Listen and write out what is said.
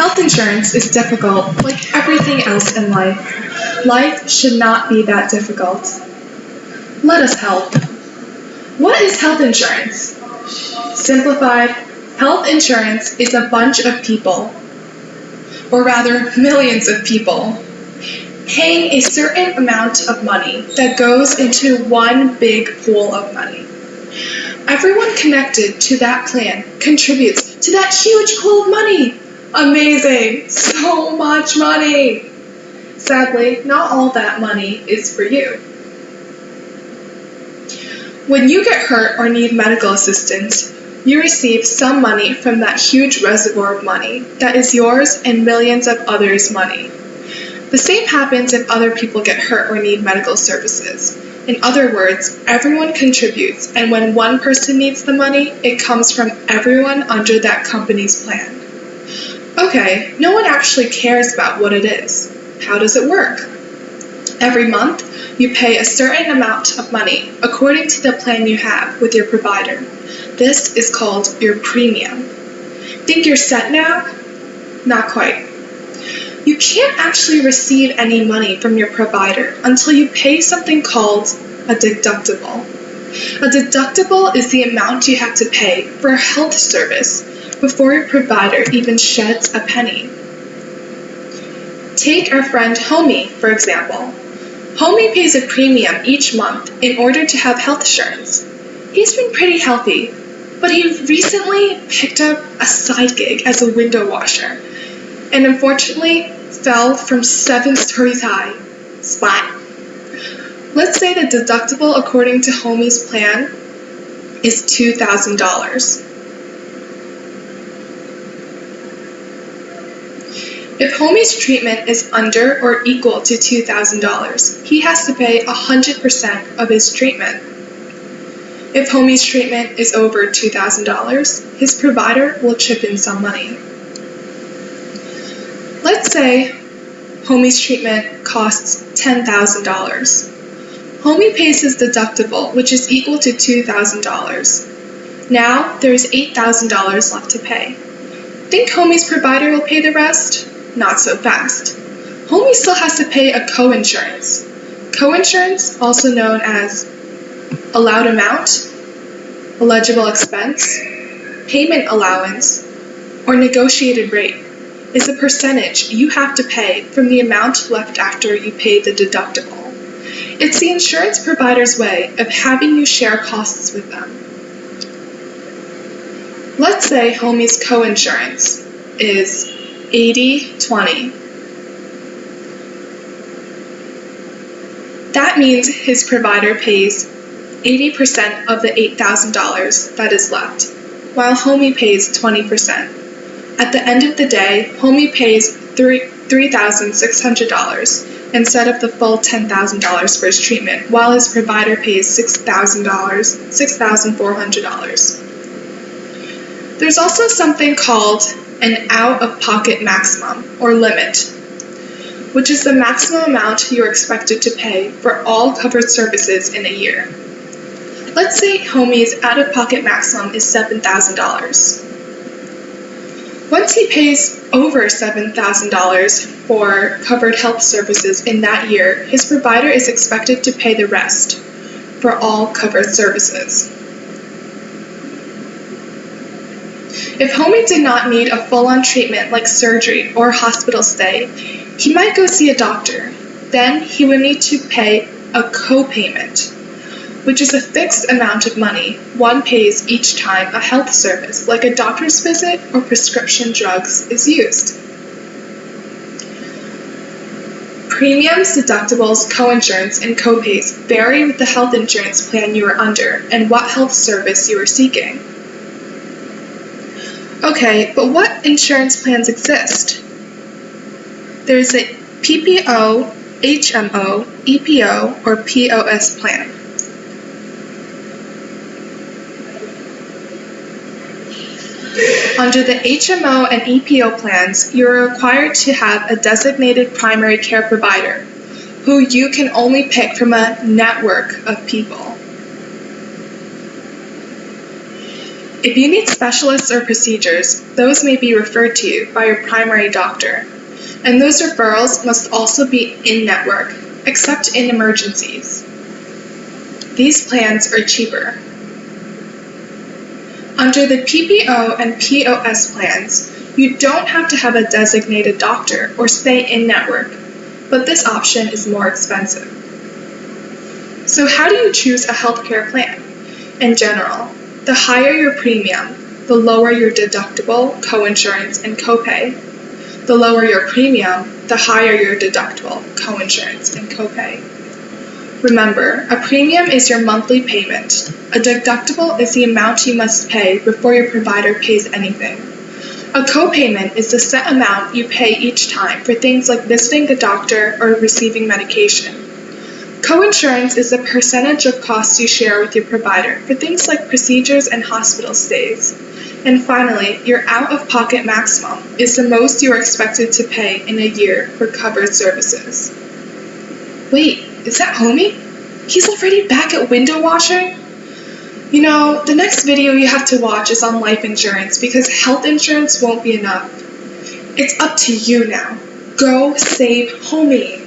Health insurance is difficult, like everything else in life. Life should not be that difficult. Let us help. What is health insurance? Simplified, health insurance is a bunch of people, or rather millions of people, paying a certain amount of money that goes into one big pool of money. Everyone connected to that plan contributes to that huge pool of money. Amazing! So much money! Sadly, not all that money is for you. When you get hurt or need medical assistance, you receive some money from that huge reservoir of money that is yours and millions of others' money. The same happens if other people get hurt or need medical services. In other words, everyone contributes, and when one person needs the money, it comes from everyone under that company's plan. Okay, no one actually cares about what it is. How does it work? Every month, you pay a certain amount of money according to the plan you have with your provider. This is called your premium. Think you're set now? Not quite. You can't actually receive any money from your provider until you pay something called a deductible. A deductible is the amount you have to pay for a health service before your provider even sheds a penny. Take our friend Homie, for example. Homie pays a premium each month in order to have health insurance. He's been pretty healthy, but he recently picked up a side gig as a window washer, and unfortunately fell from 7 stories high. Splat. Let's say the deductible according to Homie's plan is $2,000. If Homie's treatment is under or equal to $2,000, he has to pay 100% of his treatment. If Homie's treatment is over $2,000, his provider will chip in some money. Let's say Homie's treatment costs $10,000. Homie pays his deductible, which is equal to $2,000. Now there is $8,000 left to pay. Think Homie's provider will pay the rest? Not so fast. Homie still has to pay a co-insurance. Co-insurance, also known as allowed amount, eligible expense, payment allowance, or negotiated rate, is a percentage you have to pay from the amount left after you pay the deductible. It's the insurance provider's way of having you share costs with them. Let's say Homie's co-insurance is 80-20. That means his provider pays 80% of the $8,000 that is left, while Homie pays 20%. At the end of the day, Homie pays $3,600 instead of the full $10,000 for his treatment, while his provider pays $6,400. There's also something called an out-of-pocket maximum, or limit, which is the maximum amount you are expected to pay for all covered services in a year. Let's say Homie's out-of-pocket maximum is $7,000. Once he pays over $7,000 for covered health services in that year, his provider is expected to pay the rest for all covered services. If Homie did not need a full-on treatment like surgery or hospital stay, he might go see a doctor. Then he would need to pay a co-payment, which is a fixed amount of money one pays each time a health service, like a doctor's visit or prescription drugs, is used. Premiums, deductibles, co-insurance, and co-pays vary with the health insurance plan you are under and what health service you are seeking. Okay, but what insurance plans exist? There's a PPO, HMO, EPO, or POS plan. Under the HMO and EPO plans, you are required to have a designated primary care provider, who you can only pick from a network of people. If you need specialists or procedures, those may be referred to you by your primary doctor, and those referrals must also be in-network, except in emergencies. These plans are cheaper. Under the PPO and POS plans, you don't have to have a designated doctor or stay in-network, but this option is more expensive. So how do you choose a healthcare plan? In general, the higher your premium, the lower your deductible, coinsurance, and copay. The lower your premium, the higher your deductible, coinsurance, and copay. Remember, a premium is your monthly payment. A deductible is the amount you must pay before your provider pays anything. A copayment is the set amount you pay each time for things like visiting the doctor or receiving medication. Coinsurance is the percentage of costs you share with your provider for things like procedures and hospital stays. And finally, your out-of-pocket maximum is the most you are expected to pay in a year for covered services. Wait, is that Homie? He's already back at window washing? You know, the next video you have to watch is on life insurance because health insurance won't be enough. It's up to you now. Go save Homie.